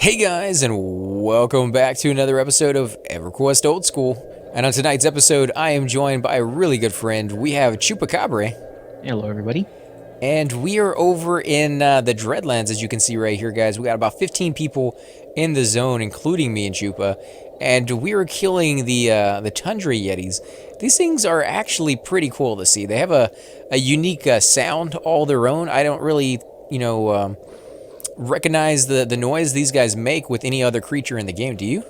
Hey guys, and welcome back to another episode of Everquest Old School. And on tonight's episode, I am joined by a really good friend. We have Chupacabra, Hello, everybody. and we are over in the Dreadlands, as you can see right here, guys. We got about 15 people in the zone, including me and Chupa, and we are killing the Tundra Yetis. These things are actually pretty cool to see. They have a unique sound all their own. I don't really, recognize the noise these guys make with any other creature in the game. Do you?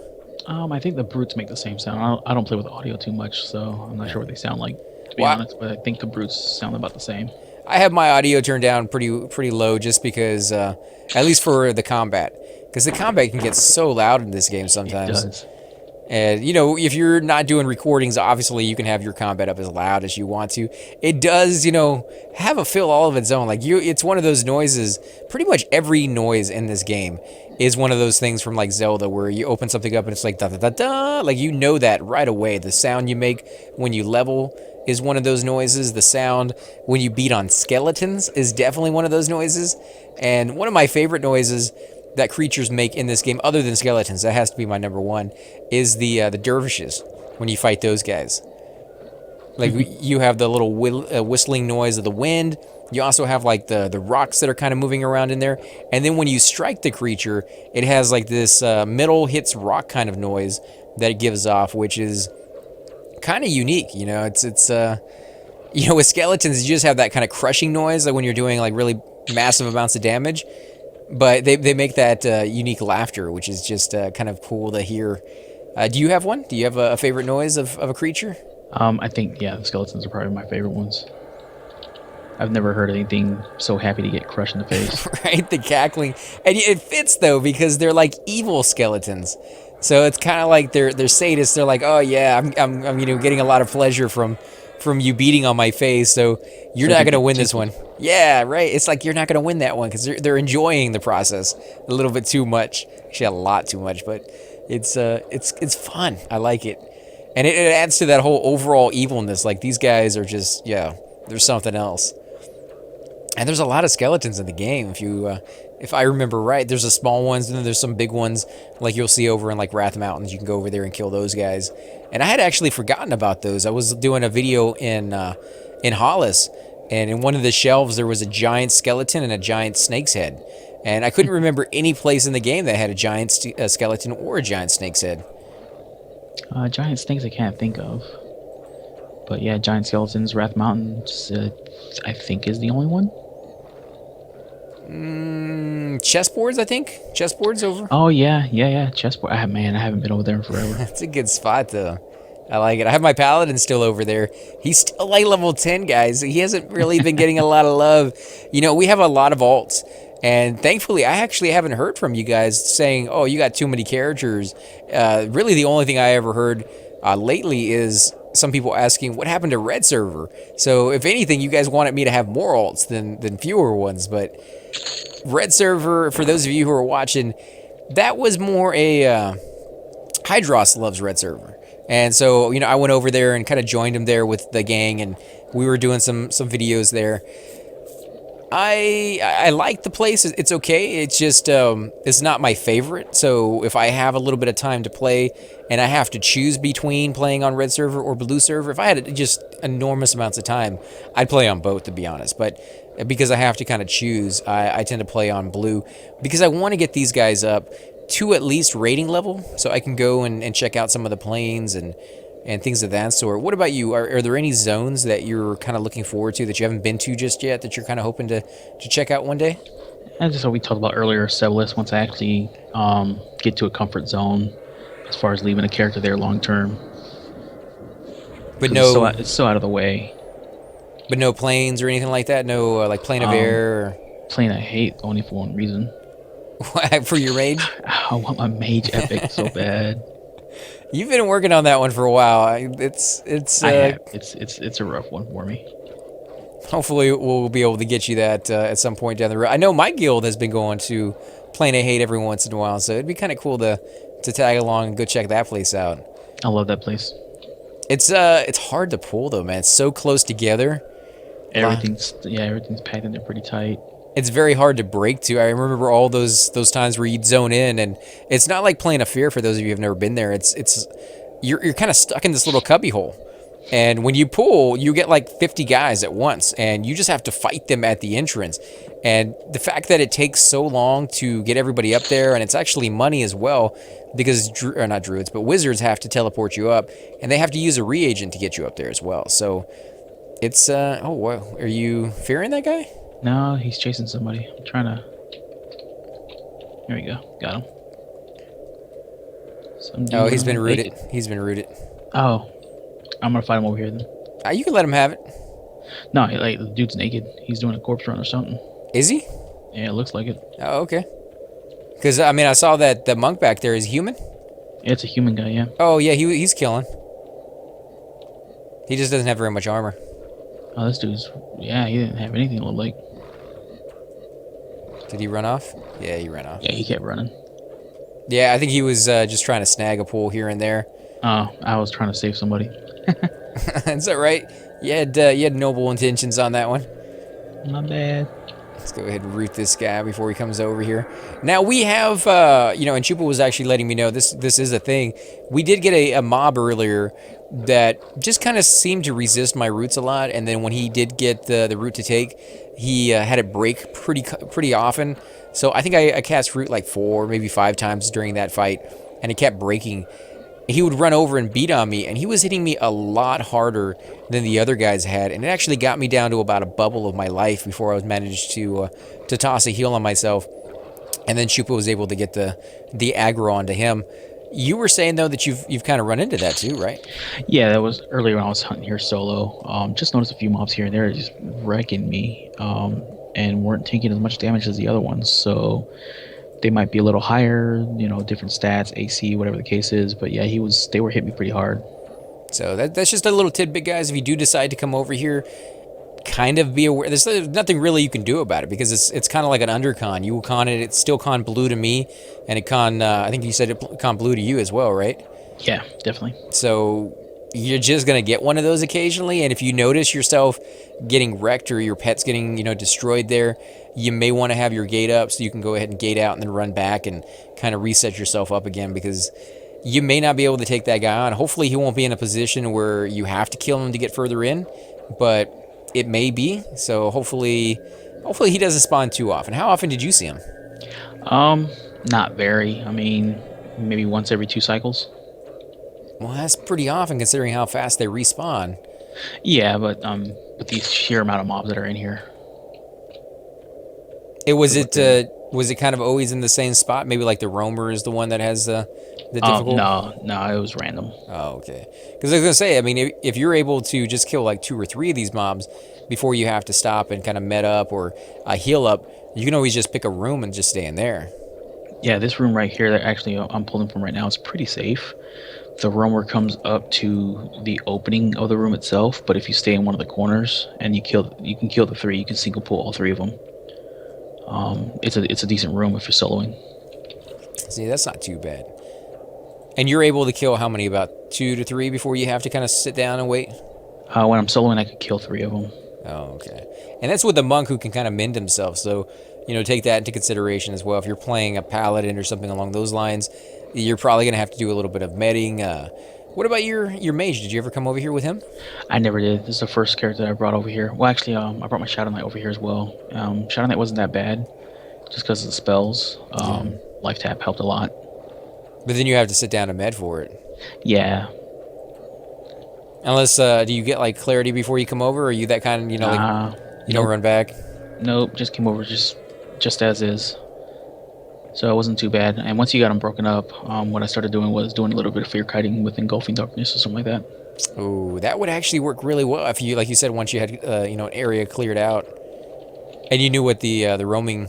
I think the brutes make the same sound. I don't play with audio too much, so I'm not sure what they sound like, to be Well, honest. But I think the brutes sound about the same. I have my audio turned down pretty low just because, at least for the combat, because the combat can get so loud in this game It sometimes. does. And if you're not doing recordings, obviously you can have your combat up as loud as you want to. It does, have a feel all of its own. It's one of those noises. Pretty much every noise in this game is one of those things from like Zelda, where you open something up and it's like da da da da. Like that right away. The sound you make when you level is one of those noises. The sound when you beat on skeletons is definitely one of those noises. And one of my favorite noises that creatures make in this game, other than skeletons, that has to be my number one, is the dervishes when you fight those guys. Like you have the little whistling noise of the wind. You also have like the rocks that are kind of moving around in there, and then when you strike the creature, it has like this metal hits rock kind of noise that it gives off, which is kind of unique. With skeletons, you just have that kind of crushing noise, like when you're doing like really massive amounts of damage. But they make that unique laughter, which is just kind of cool to hear. Do you have one? Do you have a favorite noise of a creature? I think the skeletons are probably my favorite ones. I've never heard anything so happy to get crushed in the face. Right, the cackling, and it fits though because they're like evil skeletons. So it's kind of like they're sadists. They're like, oh yeah, I'm getting a lot of pleasure from you beating on my face. So you're So not they gonna get win this tickled. one. Yeah, right. It's like you're not gonna win that one because they're enjoying the process a little bit too much. Actually, a lot too much, but it's fun. I like it, and it adds to that whole overall evilness. Like these guys are just there's something else. And there's a lot of skeletons in the game. If I remember right, there's the small ones, and then there's some big ones, like you'll see over in like Wrath Mountains. You can go over there and kill those guys. And I had actually forgotten about those. I was doing a video in Hollis, and in one of the shelves there was a giant skeleton and a giant snake's head. And I couldn't remember any place in the game that had a giant skeleton or a giant snake's head. Giant snakes I can't think of. But yeah, giant skeletons, Wrath Mountains, I think is the only one. Chessboards, I think. Chessboards over. Oh yeah. Chessboard. Man, I haven't been over there in forever. That's a good spot, though. I like it. I have my paladin still over there. He's still like level 10, guys. He hasn't really been getting a lot of love. We have a lot of alts. And thankfully, I actually haven't heard from you guys saying, oh, you got too many characters. Really, the only thing I ever heard lately is some people asking, what happened to Red Server? So, if anything, you guys wanted me to have more alts than fewer ones. But Red Server, for those of you who are watching, that was more a... Hydros loves Red Server. And so, I went over there and kind of joined him there with the gang, and we were doing some videos there. I like the place. It's okay. It's just it's not my favorite. So if I have a little bit of time to play and I have to choose between playing on Red Server or Blue Server, if I had just enormous amounts of time, I'd play on both, to be honest. But because I have to kind of choose, I tend to play on Blue because I want to get these guys up to at least rating level so I can go and check out some of the planes and things of that sort. What about you? Are there any zones that you're kind of looking forward to that you haven't been to just yet that you're kind of hoping to check out one day? And just what we talked about earlier, Sebelis, once I actually get to a comfort zone as far as leaving a character there long term. But It's so out of the way. But no planes or anything like that? No, like plane of air? Plane I hate only for one reason. For your rage? I want my mage epic so bad. You've been working on that one for a while. It's a rough one for me. Hopefully we'll be able to get you that at some point down the road. I know my guild has been going to Plane of Hate every once in a while, so it'd be kind of cool to tag along and go check that place out. I love that place. It's hard to pull though, man. It's so close together. Everything's packed in there pretty tight. It's very hard to break to. I remember all those times where you'd zone in, and it's not like playing a fear for those of you who've never been there. It's you're kind of stuck in this little cubby hole. And when you pull, you get like 50 guys at once, and you just have to fight them at the entrance. And the fact that it takes so long to get everybody up there, and it's actually money as well, because or not druids, but wizards have to teleport you up, and they have to use a reagent to get you up there as well. So it's oh, wow. Are you fearing that guy? No, he's chasing somebody. I'm trying to. There we go. Got him. Oh, he's been rooted. He's been rooted. Oh, I'm gonna fight him over here then. You can let him have it. No, like the dude's naked. He's doing a corpse run or something. Is he? Yeah, it looks like it. Oh, okay. Because I mean, I saw that the monk back there is human. Yeah, it's a human guy. Yeah. Oh yeah, he's killing. He just doesn't have very much armor. Oh, this dude's. Yeah, he didn't have anything to look like. Did he run off? Yeah, he ran off. Yeah, he kept running. Yeah, I think he was just trying to snag a pull here and there. Oh, I was trying to save somebody. Is that right? You had noble intentions on that one. Not bad. Let's go ahead and root this guy before he comes over here. Now we have, you know, and Chupa was actually letting me know this is a thing. We did get a mob earlier that just kind of seemed to resist my roots a lot, and then when he did get the root to take, he had it break pretty often. So I think I cast root like 4, maybe 5 times during that fight, and it kept breaking. He would run over and beat on me, and he was hitting me a lot harder than the other guys had, and it actually got me down to about a bubble of my life before I was managed to toss a heal on myself, and then Chupa was able to get the aggro onto him. You were saying though that you've kind of run into that too, right? Yeah, that was earlier when I was hunting here solo. Just noticed a few mobs here and there just wrecking me, and weren't taking as much damage as the other ones, so they might be a little higher, you know, different stats, AC, whatever the case is. But yeah, they were hitting me pretty hard. So that's just a little tidbit, guys. If you do decide to come over here, kind of be aware. There's nothing really you can do about it because it's kind of like an undercon. You will con it. It's still con blue to me, and it con. I think you said it con blue to you as well, right? Yeah, definitely. So you're just gonna get one of those occasionally, and if you notice yourself getting wrecked or your pet's getting destroyed there, you may want to have your gate up so you can go ahead and gate out and then run back and kind of reset yourself up again, because you may not be able to take that guy on. Hopefully he won't be in a position where you have to kill him to get further in, but it may be. So hopefully he doesn't spawn too often. How often did you see him? Not very. I mean, maybe once every 2 cycles. Well, that's pretty often considering how fast they respawn. Yeah, but with the sheer amount of mobs that are in here. Was it kind of always in the same spot? Maybe like the roamer is the one that has the difficult? No, it was random. Oh, okay. Because I was gonna say, I mean, if you're able to just kill like 2 or 3 of these mobs before you have to stop and kind of med up or heal up, you can always just pick a room and just stay in there. Yeah, this room right here that actually I'm pulling from right now is pretty safe. The roamer comes up to the opening of the room itself, but if you stay in one of the corners and you can kill the 3, you can single pull all 3 of them. It's a decent room if you're soloing. See, that's not too bad. And you're able to kill how many? About 2 to 3 before you have to kind of sit down and wait? When I'm soloing, I could kill 3 of them. Oh, okay. And that's with the monk who can kind of mend himself. So, take that into consideration as well. If you're playing a paladin or something along those lines, you're probably going to have to do a little bit of medding. What about your mage? Did you ever come over here with him? I never did. This is the first character that I brought over here. Well, actually, I brought my Shadow Knight over here as well. Shadow Knight wasn't that bad, just because of the spells. Life Tap helped a lot. But then you have to sit down and med for it. Yeah. Unless, do you get like clarity before you come over, or are you that kind of, you don't run back? Nope, just came over just as is. So it wasn't too bad. And once you got them broken up, what I started doing was doing a little bit of fear kiting with engulfing darkness or something like that. Oh, that would actually work really well if you, like you said, once you had an area cleared out, and you knew what the roaming,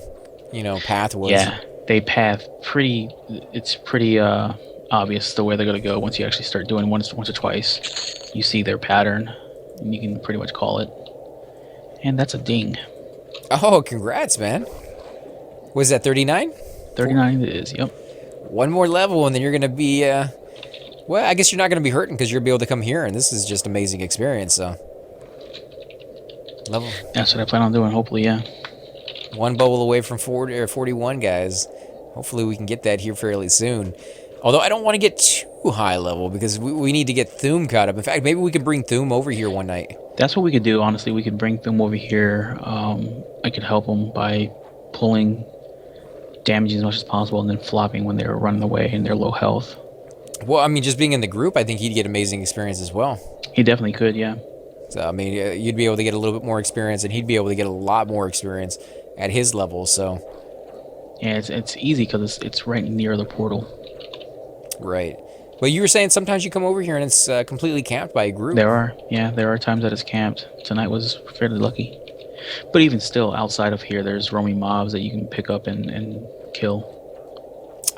path was. Yeah, they path pretty. It's pretty obvious the way they're gonna go once you actually start doing once or twice. You see their pattern, and you can pretty much call it. And that's a ding. Oh, congrats, man! Was that 39? 39 it is, yep. One more level and then you're going to be, well, I guess you're not going to be hurting because you'll be able to come here, and this is just amazing experience, so. Level. That's what I plan on doing, hopefully, yeah. One bubble away from 40 or 41, guys. Hopefully we can get that here fairly soon. Although I don't want to get too high level because we need to get Thum caught up. In fact, maybe we could bring Thum over here one night. That's what we could do, honestly. We could bring them over here. I could help them by pulling damage as much as possible and then flopping when they're running away and they're low health. Well, I mean, just being in the group, I think he'd get amazing experience as well. He definitely could, yeah. So, I mean, you'd be able to get a little bit more experience, and he'd be able to get a lot more experience at his level, so... Yeah, it's easy because it's right near the portal. Right. Well, you were saying sometimes you come over here and it's completely camped by a group. There are times that it's camped. Tonight was fairly lucky. But even still, outside of here, there's roaming mobs that you can pick up and kill.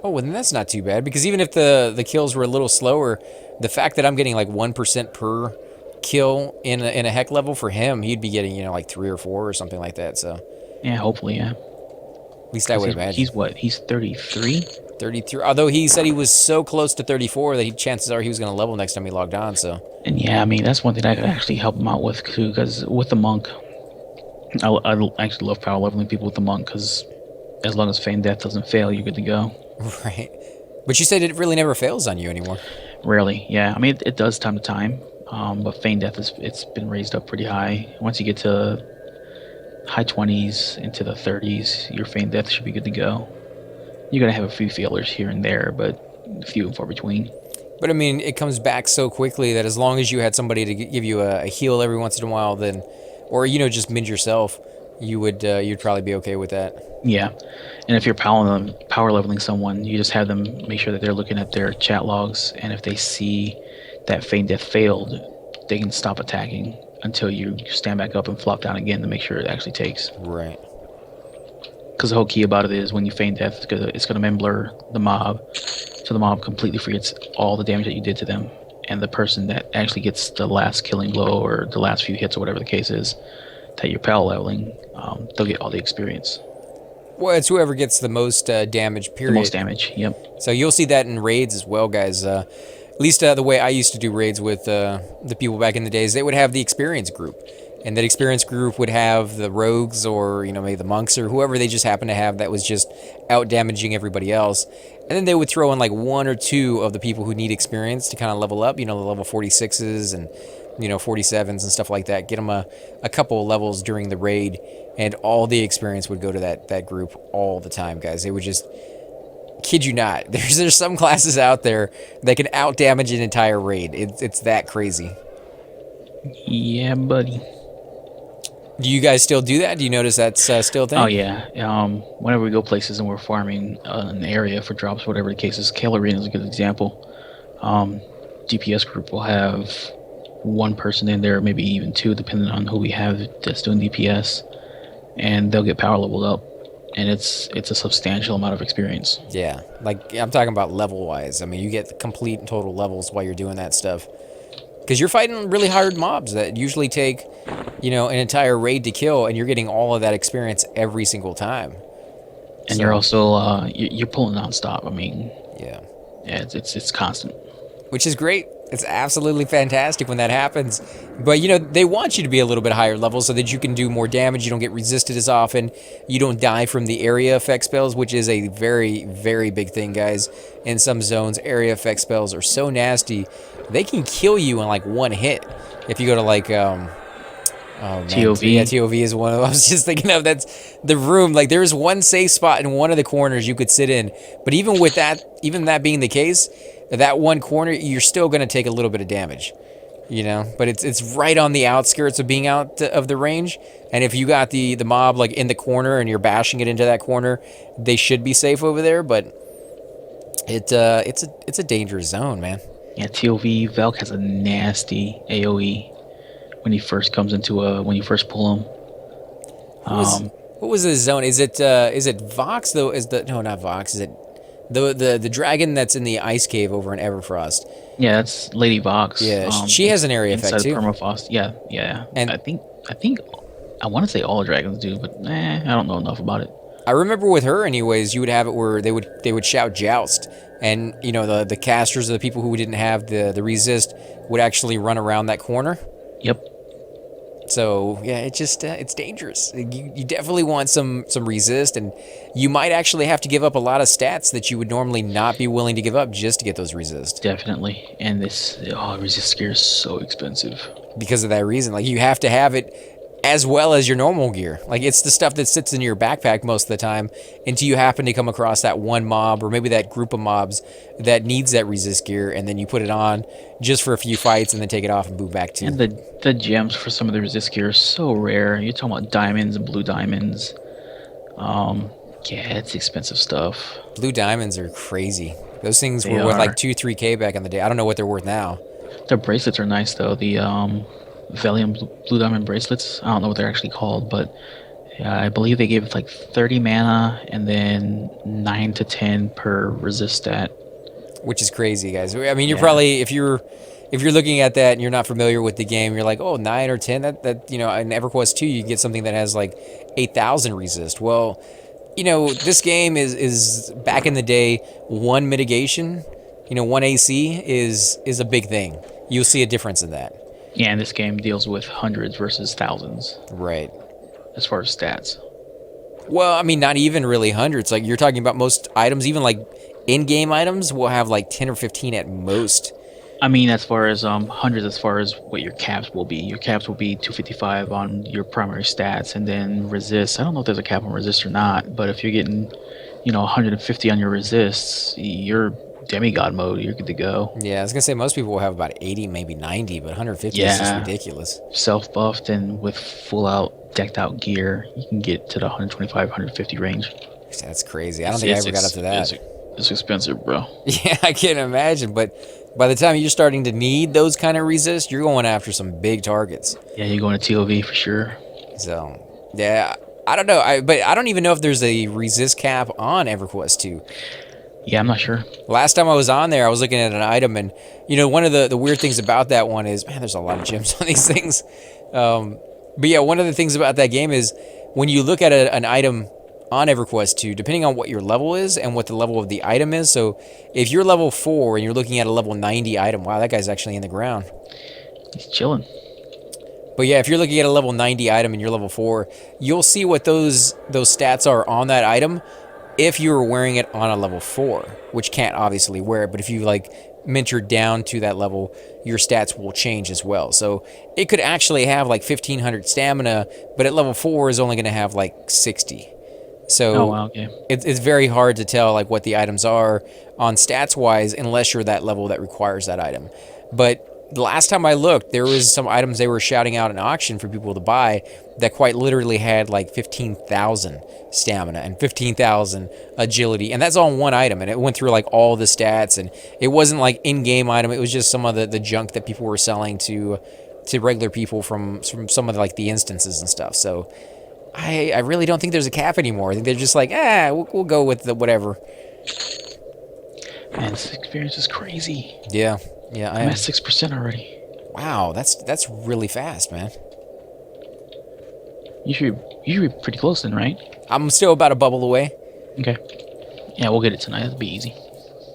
Oh, well, then that's not too bad, because even if the kills were a little slower, the fact that I'm getting like 1% per kill in a heck level for him, he'd be getting, like 3 or 4 or something like that, so... Yeah, hopefully, yeah. At least I would imagine. He's what? He's 33? 33. Although he said he was so close to 34 that chances are he was going to level next time he logged on, so... And yeah, I mean, that's one thing I could actually help him out with, too, because with the monk, I actually love power leveling people with the monk, because as long as Feign Death doesn't fail, you're good to go. Right. But you said it really never fails on you anymore. Rarely, yeah. I mean, it does time to time, but Feign Death, it's been raised up pretty high. Once you get to high 20s into the 30s, your Feign Death should be good to go. You're going to have a few failures here and there, but few and far between. But I mean, it comes back so quickly that as long as you had somebody to give you a heal every once in a while, then, or just mend yourself, you'd probably be okay with that. Yeah, and if you're power leveling someone, you just have them make sure that they're looking at their chat logs, and if they see that Feign Death failed, they can stop attacking until you stand back up and flop down again to make sure it actually takes. Right. Because the whole key about it is when you Feign Death, it's gonna memblur the mob, so the mob completely forgets all the damage that you did to them, and the person that actually gets the last killing blow or the last few hits or whatever the case is that you're power leveling, they'll get all the experience. Well, it's whoever gets the most damage, period. The most damage, yep. So you'll see that in raids as well, guys. At least the way I used to do raids with the people back in the days, they would have the experience group. And that experience group would have the rogues or, maybe the monks or whoever they just happened to have that was just out-damaging everybody else. And then they would throw in like 1 or 2 of the people who need experience to kind of level up, the level 46s and, 47s and stuff like that. Get them a couple of levels during the raid, and all the experience would go to that group all the time, guys. They would just... Kid you not. There's some classes out there that can out-damage an entire raid. It's that crazy. Yeah, buddy. Do you guys still do that? Do you notice that's still a thing? Oh, yeah. Whenever we go places and we're farming an area for drops, whatever the case is, Kale Arena is a good example. DPS group will have 1 person in there, maybe even 2, depending on who we have that's doing DPS, and they'll get power leveled up, and it's a substantial amount of experience. Yeah, like I'm talking about level-wise. I mean, you get complete and total levels while you're doing that stuff. Because you're fighting really hard mobs that usually take, an entire raid to kill, and you're getting all of that experience every single time. And you're also you're pulling nonstop. I mean, yeah, it's constant. Which is great. It's absolutely fantastic when that happens. But, they want you to be a little bit higher level so that you can do more damage. You don't get resisted as often. You don't die from the area effect spells, which is a very, very big thing, guys. In some zones, area effect spells are so nasty. They can kill you in, like, 1 hit. If you go to, like, oh, man. TOV. Yeah, TOV is one of them. I was just thinking of that's the room. Like, there's one safe spot in one of the corners you could sit in. But even with that, that being the case, that one corner, you're still going to take a little bit of damage, but it's right on the outskirts of being out of the range. And if you got the mob like in the corner and you're bashing it into that corner, they should be safe over there. But it's a dangerous zone, man. Yeah, TOV Velk has a nasty AOE when he first comes into when you first pull him. What was the zone? Is it Vox though? No, not Vox. Is it the dragon that's in the ice cave over in Everfrost? Yeah, that's Lady Vox. Yeah, she has an area effect too. Permafrost. Yeah. And I think I want to say all dragons do, but I don't know enough about it. I remember with her, anyways, you would have it where they would shout joust, and the casters, or the people who didn't have the resist, would actually run around that corner. Yep. So yeah, it's dangerous. You definitely want some resist, and you might actually have to give up a lot of stats that you would normally not be willing to give up just to get those resist. Definitely. And this resist gear is so expensive. Because of that reason, like you have to have it as well as your normal gear. Like it's the stuff that sits in your backpack most of the time until you happen to come across that one mob or maybe that group of mobs that needs that resist gear, and then you put it on just for a few fights and then take it off and boot back to. And the gems for some of the resist gear are so rare. You're talking about diamonds and blue diamonds. Yeah, it's expensive stuff. Blue diamonds are crazy. Those things They were worth are. like 2-3K back in the day. I don't know what they're worth now. Their bracelets are nice though. The Valiant Blue Diamond bracelets. I don't know what they're actually called, but yeah, I believe they gave like 30 mana and then 9 to 10 per resist stat. Which is crazy, guys. I mean, you're Yeah. probably if you're looking at that and you're not familiar with the game, you're like, oh, 9 or 10. That in EverQuest 2, you get something that has like 8,000 resist. Well, this game is back in the day, one mitigation, one AC is a big thing. You'll see a difference in that. Yeah, and this game deals with hundreds versus thousands Right. as far as stats. Well, I mean, not even really hundreds. Like you're talking about most items, even like in-game items, will have like 10 or 15 at most. I mean, as far as hundreds, as far as what your caps will be. Your caps will be 255 on your primary stats, and then resist. I don't know if there's a cap on resist or not, but if you're getting, 150 on your resists, you're demigod mode. You're good to go. Yeah, I was gonna say most people will have about 80, maybe 90, but 150 is just Yeah. ridiculous. Self buffed and with full out decked out gear, you can get to the 125, 150 range. That's crazy. I don't think I ever got up to that. It's expensive, bro. Yeah, I can't imagine. But by the time you're starting to need those kind of resist, you're going after some big targets. Yeah, you're going to TOV for sure. So, yeah, I don't know. But I don't even know if there's a resist cap on EverQuest 2. Yeah, I'm not sure. Last time I was on there, I was looking at an item, and one of the weird things about that one is, man, there's a lot of gems on these things. But yeah, one of the things about that game is when you look at an item on EverQuest 2, depending on what your level is and what the level of the item is. So if you're level 4 and you're looking at a level 90 item, wow, that guy's actually in the ground. He's chilling. But yeah, if you're looking at a level 90 item and you're level 4, you'll see what those stats are on that item if you were wearing it on a level 4, which can't obviously wear it, but if you like mentor down to that level, your stats will change as well. So it could actually have like 1500 stamina, but at level 4 is only going to have like 60. So Oh, wow, okay. it's very hard to tell like what the items are on stats wise unless you're that level that requires that item. But the last time I looked, there was some items they were shouting out in auction for people to buy that quite literally had like 15,000 stamina and 15,000 agility, and that's on one item, and it went through like all the stats, and it wasn't like in-game item, it was just some of the junk that people were selling to regular people from some of like the instances and stuff. So I really don't think there's a cap anymore. I think they're just like, we'll go with the whatever. Man, this experience is crazy. Yeah, I I'm am. at 6% already. Wow, that's really fast, man. You should be pretty close then, right? I'm still about a bubble away. Okay. Yeah, we'll get it tonight. That'll be easy.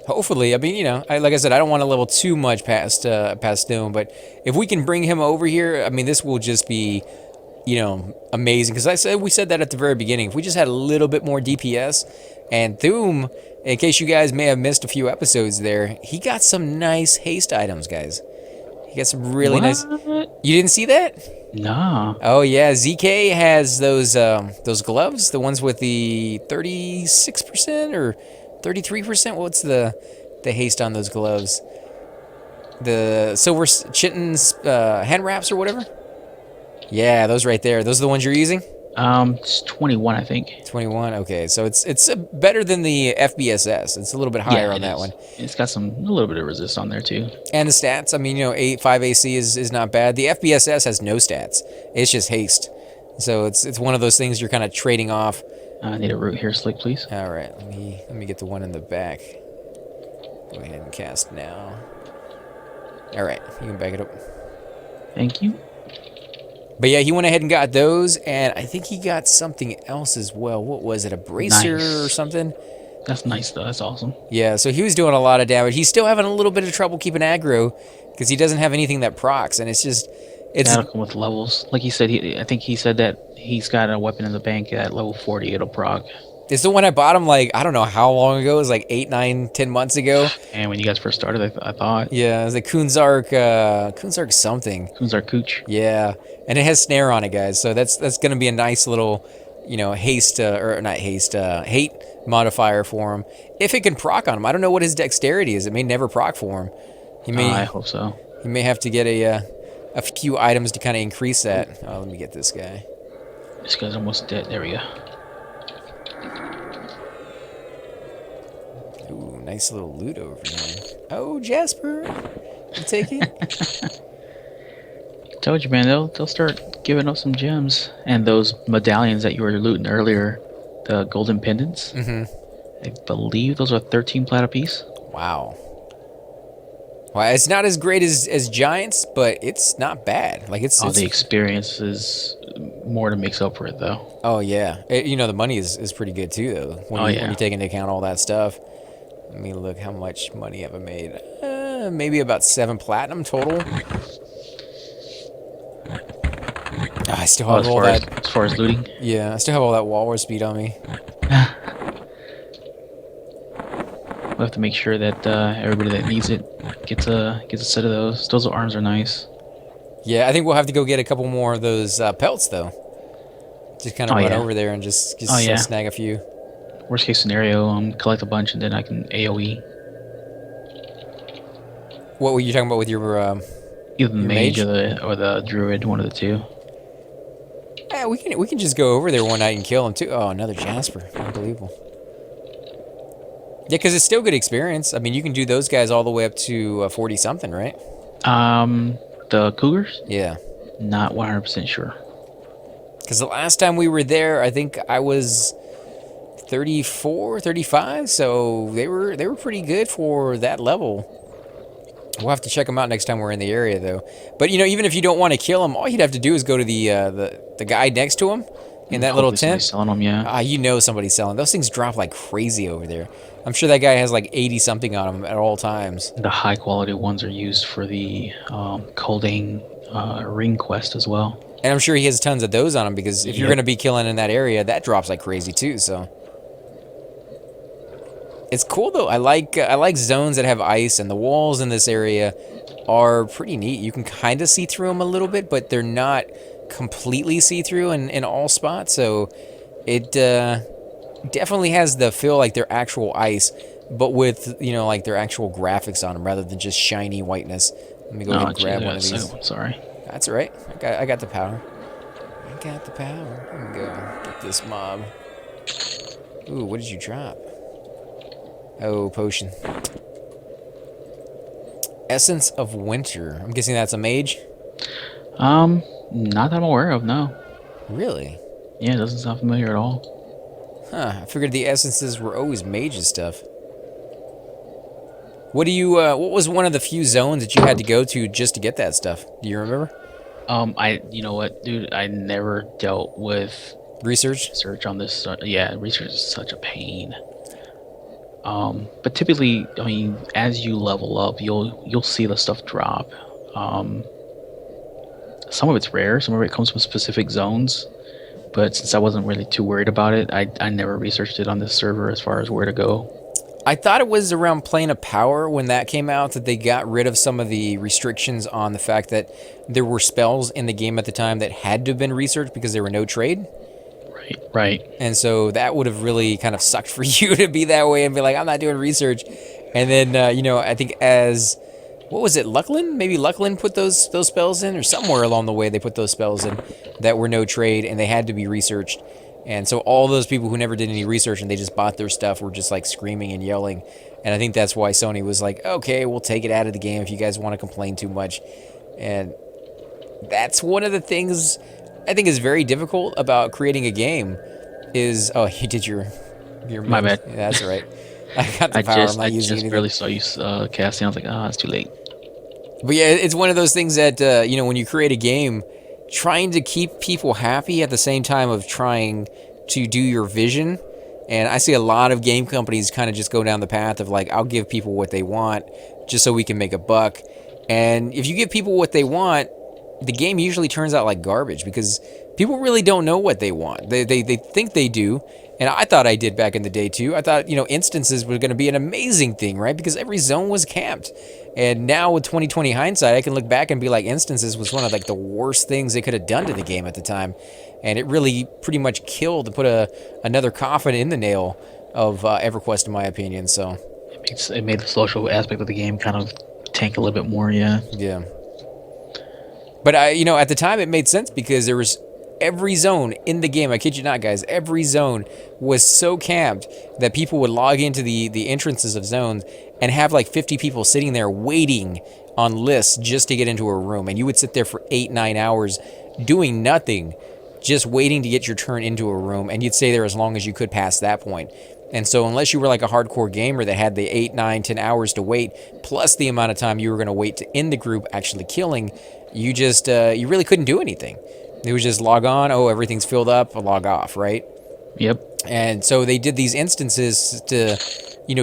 Hopefully, I mean, like I said, I don't want to level too much past Stone, but if we can bring him over here, I mean, this will just be, amazing. Because we said that at the very beginning. If we just had a little bit more DPS, and Thoom, in case you guys may have missed a few episodes there, he got some nice haste items, guys. He got some really nice. What? You didn't see that? Nah. Oh yeah, ZK has those gloves, the ones with the 36% or 33%. What's the haste on those gloves? The silver chitin's hand wraps or whatever. Yeah, those right there. Those are the ones you're using. It's 21, I think. 21. Okay, so it's better than the FBSS. It's a little bit higher Yeah, on it that is. one. It's got a little bit of resist on there too. And the stats, I mean, 5 AC is not bad. The FBSS has no stats. It's just haste. So it's one of those things you're kind of trading off. I need a root here, Slick, please. All right, let me get the one in the back. Go ahead and cast now. All right, you can back it up. Thank you. But yeah, he went ahead and got those, and I think he got something else as well. What was it, a bracer Nice. or something? That's nice though. That's awesome. Yeah, so he was doing a lot of damage. He's still having a little bit of trouble keeping aggro because he doesn't have anything that procs, and it's just, It's That'll come with levels. Like he said, I think he said that he's got a weapon in the bank at level 40. It'll proc. it's the one I bought him like I don't know how long ago. It was like 8, 9, 10 months ago. And when you guys first started, I thought Yeah, it was like Kunzark something. Kunzar Cooch. Yeah, and it has snare on it, guys. So that's gonna be a nice little, haste or not haste, hate modifier for him if it can proc on him. I don't know what his dexterity is. It may never proc for him. I hope so. He may have to get a few items to kind of increase that. Oh, let me get this guy. This guy's almost dead. There we go. Ooh, nice little loot over here. Oh, Jasper, you take it. Told you, man. They'll start giving up some gems and those medallions that you were looting earlier, the golden pendants. Mm-hmm. I believe those are 13 plat apiece. Wow. Well, it's not as great as Giants, but it's not bad. Like it's The experience is more to make up for it, though. Oh yeah, the money is pretty good too, though. When you take into account all that stuff. Let me look how much money have I made. Maybe about 7 platinum total. I still have all that. As far as looting. Yeah, I still have all that walrus speed on me. We'll have to make sure that everybody that needs it gets a set of those. Those arms are nice. Yeah, I think we'll have to go get a couple more of those pelts though. Just kind of run over there and just snag a few. Worst case scenario, collect a bunch and then I can AOE. What were you talking about with your either the mage or the druid, one of the two. Yeah, we can just go over there one night and kill him too. Oh, another Jasper, unbelievable. Yeah, because it's still good experience. I mean, you can do those guys all the way up to 40 something, right? The cougars? Yeah. Not 100% sure. Because the last time we were there, I think I was 34, 35, so they were pretty good for that level. We'll have to check them out next time we're in the area, though. But even if you don't want to kill them, all you'd have to do is go to the guy next to him in that little tent. Selling them, yeah. Somebody's selling those things. Drop like crazy over there. I'm sure that guy has like 80 something on him at all times. The high quality ones are used for the Coldane ring quest as well. And I'm sure he has tons of those on him because if you're going to be killing in that area, that drops like crazy too. So it's cool though. I like zones that have ice, and the walls in this area are pretty neat. You can kind of see through them a little bit, but they're not completely see-through in all spots. So it definitely has the feel like they're actual ice, but with like their actual graphics on them rather than just shiny whiteness. Let me go ahead and grab one of these. Sorry. That's all right. I got the power. I got the power. Let me go get this mob. Ooh, what did you drop? Oh, potion. Essence of Winter. I'm guessing that's a mage? Not that I'm aware of, no. Really? Yeah, it doesn't sound familiar at all. Huh, I figured the essences were always mages stuff. What what was one of the few zones that you had to go to just to get that stuff? Do you remember? You know what, dude? I never dealt with research on this. Yeah, research is such a pain. But typically, I mean, as you level up, you'll see the stuff drop. Some of it's rare. Some of it comes from specific zones. But since I wasn't really too worried about it, I never researched it on this server as far as where to go. I thought it was around Plane of Power when that came out that they got rid of some of the restrictions on the fact that there were spells in the game at the time that had to have been researched because there were no trade. Right. And so that would have really kind of sucked for you to be that way and be like, I'm not doing research. And then, I think what was it, Lucklin? Maybe Lucklin put those spells in, or somewhere along the way they put those spells in that were no trade and they had to be researched. And so all those people who never did any research and they just bought their stuff were just like screaming and yelling. And I think that's why Sony was like, okay, we'll take it out of the game if you guys want to complain too much. And that's one of the things I think is very difficult about creating a game is, oh, you did your my bad. Yeah, that's all right. I got the power. I just barely saw you casting. I was like, it's too late. But yeah, it's one of those things that, when you create a game, trying to keep people happy at the same time of trying to do your vision. And I see a lot of game companies kind of just go down the path of like, I'll give people what they want just so we can make a buck. And if you give people what they want, the game usually turns out like garbage because people really don't know what they want. They think they do, and I thought I did back in the day too. I thought, instances were going to be an amazing thing, right? Because every zone was camped. And now with 2020 hindsight, I can look back and be like, instances was one of like the worst things they could have done to the game at the time. And it really pretty much killed and put another coffin in the nail of Everquest, in my opinion. So It made the social aspect of the game kind of tank a little bit more, yeah. yeah. But at the time it made sense because there was every zone in the game. I kid you not, guys. Every zone was so camped that people would log into the entrances of zones and have like 50 people sitting there waiting on lists just to get into a room. And you would sit there for 8-9 hours doing nothing, just waiting to get your turn into a room. And you'd stay there as long as you could past that point. And so unless you were like a hardcore gamer that had the 8, 9, 10 hours to wait, plus the amount of time you were going to wait to end the group actually killing, you just, you really couldn't do anything. It was just log on, oh, everything's filled up, log off, right? Yep. And so they did these instances to,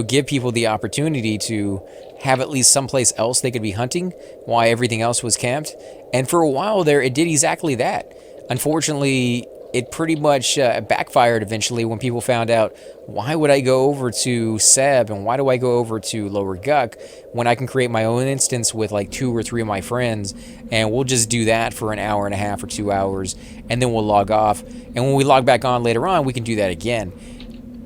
give people the opportunity to have at least someplace else they could be hunting while everything else was camped. And for a while there, it did exactly that. Unfortunately, it pretty much backfired eventually when people found out, why would I go over to Seb and why do I go over to Lower Guck when I can create my own instance with like 2 or 3 of my friends, and we'll just do that for an hour and a half or 2 hours, and then we'll log off. And when we log back on later on, we can do that again.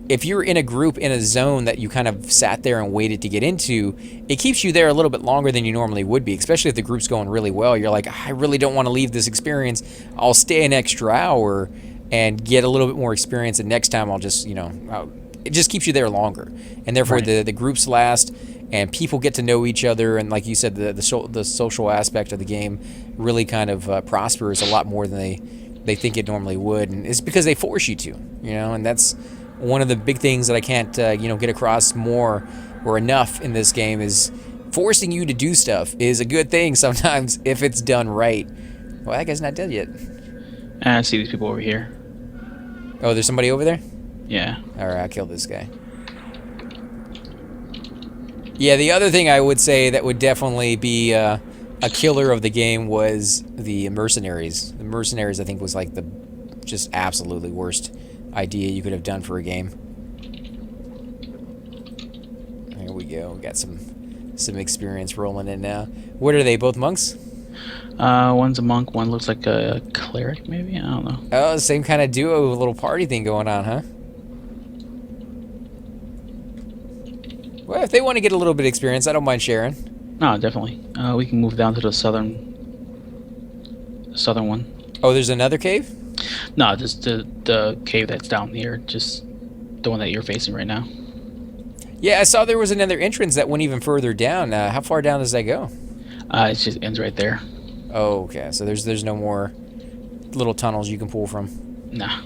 If you're in a group in a zone that you kind of sat there and waited to get into, it keeps you there a little bit longer than you normally would be, especially if the group's going really well. You're like, I really don't want to leave this experience. I'll stay an extra hour and get a little bit more experience, and next time I'll just, it just keeps you there longer. And therefore Right. the groups last, and people get to know each other, and like you said, the social aspect of the game really kind of prospers a lot more than they think it normally would. And it's because they force you to, and that's one of the big things that I can't, get across more or enough in this game is forcing you to do stuff is a good thing sometimes if it's done right. Well, that guy's not dead yet. I see these people over here. Oh, there's somebody over there? Yeah. All right, I'll kill this guy. Yeah, the other thing I would say that would definitely be a killer of the game was the mercenaries. The mercenaries, I think, was like the just absolutely worst idea you could have done for a game. Here we go. Got some experience rolling in now. What are they? Both monks? One's a monk, one looks like a cleric, maybe? I don't know. Oh, same kind of duo, little party thing going on, huh? Well, if they want to get a little bit of experience, I don't mind sharing. No, definitely. We can move down to the southern one. Oh, there's another cave? No, just the cave that's down here, just the one that you're facing right now. Yeah, I saw there was another entrance that went even further down. How far down does that go? It just ends right there. Oh, okay. So there's no more little tunnels you can pull from. Nah.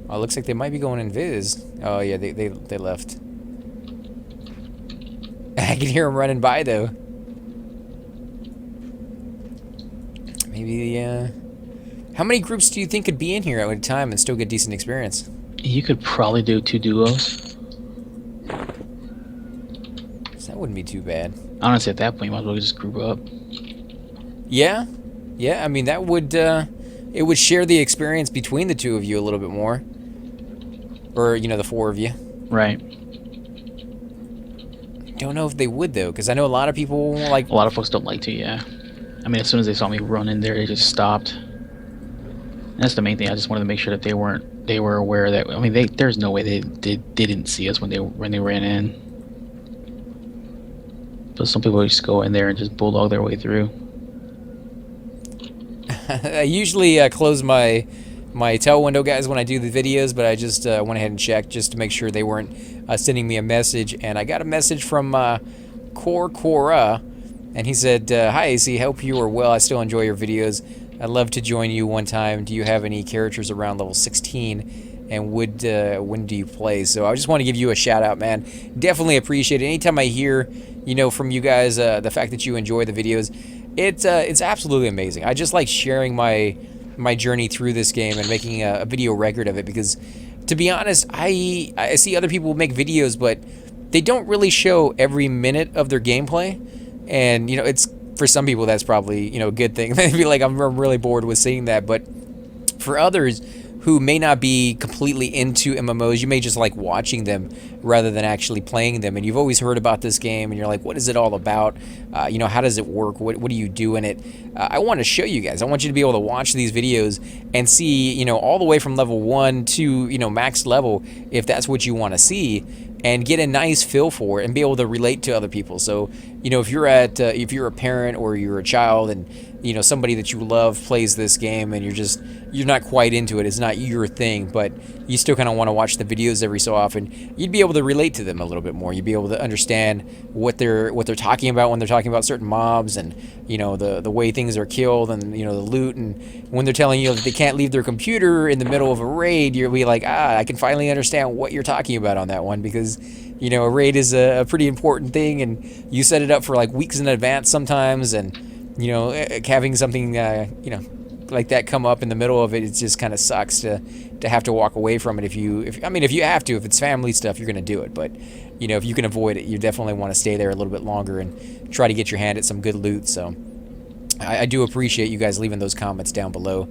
Oh, it looks like they might be going invis. Oh yeah, they left. I can hear them running by though. Maybe how many groups do you think could be in here at a time and still get decent experience? You could probably do 2 duos. So that wouldn't be too bad. Honestly, at that point, you might as well just group up. Yeah, yeah. I mean, that would it would share the experience between the 2 of you a little bit more, or the 4 of you. Right. Don't know if they would though, because I know a lot of people like. A lot of folks don't like to, yeah. I mean, as soon as they saw me run in there, they just stopped. And that's the main thing. I just wanted to make sure that they were aware that. I mean, there's no way they didn't see us when they ran in. But some people just go in there and just bulldog their way through. I usually close my tail window, guys, when I do the videos, but I just went ahead and checked just to make sure they weren't sending me a message. And I got a message from Cora, and he said, "Hi, AC. Hope you are well. I still enjoy your videos. I'd love to join you one time. Do you have any characters around level 16? And when do you play?" So I just want to give you a shout out, man. Definitely appreciate it. Anytime I hear, from you guys, the fact that you enjoy the videos, it's absolutely amazing. I just like sharing my journey through this game and making a video record of it because, to be honest, I see other people make videos, but they don't really show every minute of their gameplay, and it's for some people that's probably a good thing. They'd be like, I'm really bored with seeing that. But for others who may not be completely into MMOs, you may just like watching them rather than actually playing them. And you've always heard about this game, and you're like, what is it all about? How does it work? What do you do in it? I want to show you guys. I want you to be able to watch these videos and see, all the way from level 1 to, max level, if that's what you want to see, and get a nice feel for it and be able to relate to other people. So, if you're a parent or you're a child and, somebody that you love plays this game and you're not quite into it, it's not your thing, but you still kind of want to watch the videos every so often, you'd be able to relate to them a little bit more. You'd be able to understand what they're talking about when they're talking about certain mobs, and, the way things are killed, and, the loot, and when they're telling you that they can't leave their computer in the middle of a raid, you'll be like, I can finally understand what you're talking about on that one, because a raid is a pretty important thing, and you set it up for like weeks in advance sometimes, and having something like that come up in the middle of it, it just kind of sucks to have to walk away from it. If you have to, if it's family stuff, you're gonna do it. But if you can avoid it, you definitely want to stay there a little bit longer and try to get your hand at some good loot. So I do appreciate you guys leaving those comments down below.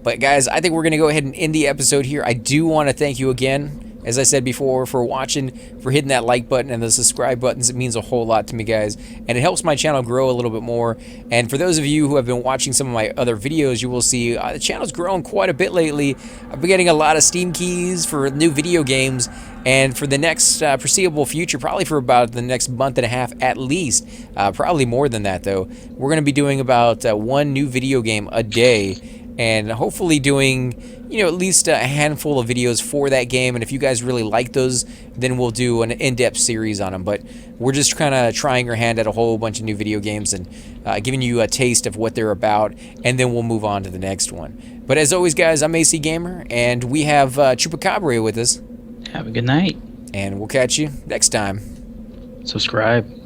But guys, I think we're gonna go ahead and end the episode here. I do want to thank you again, as I said before, for watching, for hitting that like button and the subscribe buttons. It means a whole lot to me, guys, and it helps my channel grow a little bit more. And for those of you who have been watching some of my other videos, you will see the channel's grown quite a bit lately. I've been getting a lot of Steam keys for new video games, and for the next foreseeable future, probably for about the next month and a half at least, probably more than that though, we're going to be doing about one new video game a day, and hopefully doing at least a handful of videos for that game. And if you guys really like those, then we'll do an in-depth series on them. But we're just kind of trying our hand at a whole bunch of new video games and giving you a taste of what they're about, and then we'll move on to the next one. But as always, guys, I'm AC Gamer, and we have Chupacabra with us. Have a good night. And we'll catch you next time. Subscribe.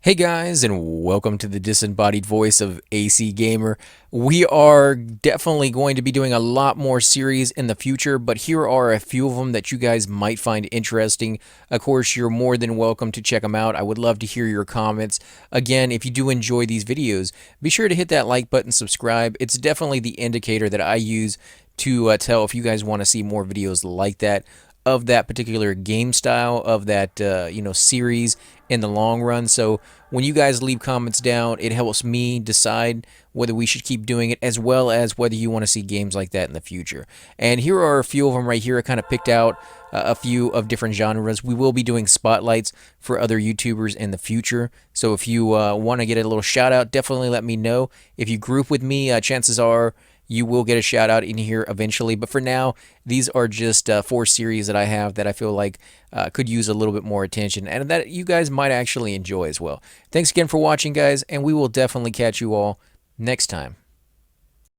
Hey guys, and welcome to the disembodied voice of AC Gamer. We are definitely going to be doing a lot more series in the future, but here are a few of them that you guys might find interesting. Of course, you're more than welcome to check them out. I would love to hear your comments. Again, if you do enjoy these videos, be sure to hit that like button, subscribe. It's definitely the indicator that I use to tell if you guys want to see more videos like that, of that particular game style, of that series in the long run. So when you guys leave comments down, it helps me decide whether we should keep doing it, as well as whether you want to see games like that in the future. And here are a few of them right here. I kind of picked out a few of different genres. We will be doing spotlights for other YouTubers in the future, so if you want to get a little shout out, definitely let me know. If you group with me, chances are you will get a shout out in here eventually. But for now, these are just 4 series that I have that I feel like could use a little bit more attention, and that you guys might actually enjoy as well. Thanks again for watching, guys, and we will definitely catch you all next time.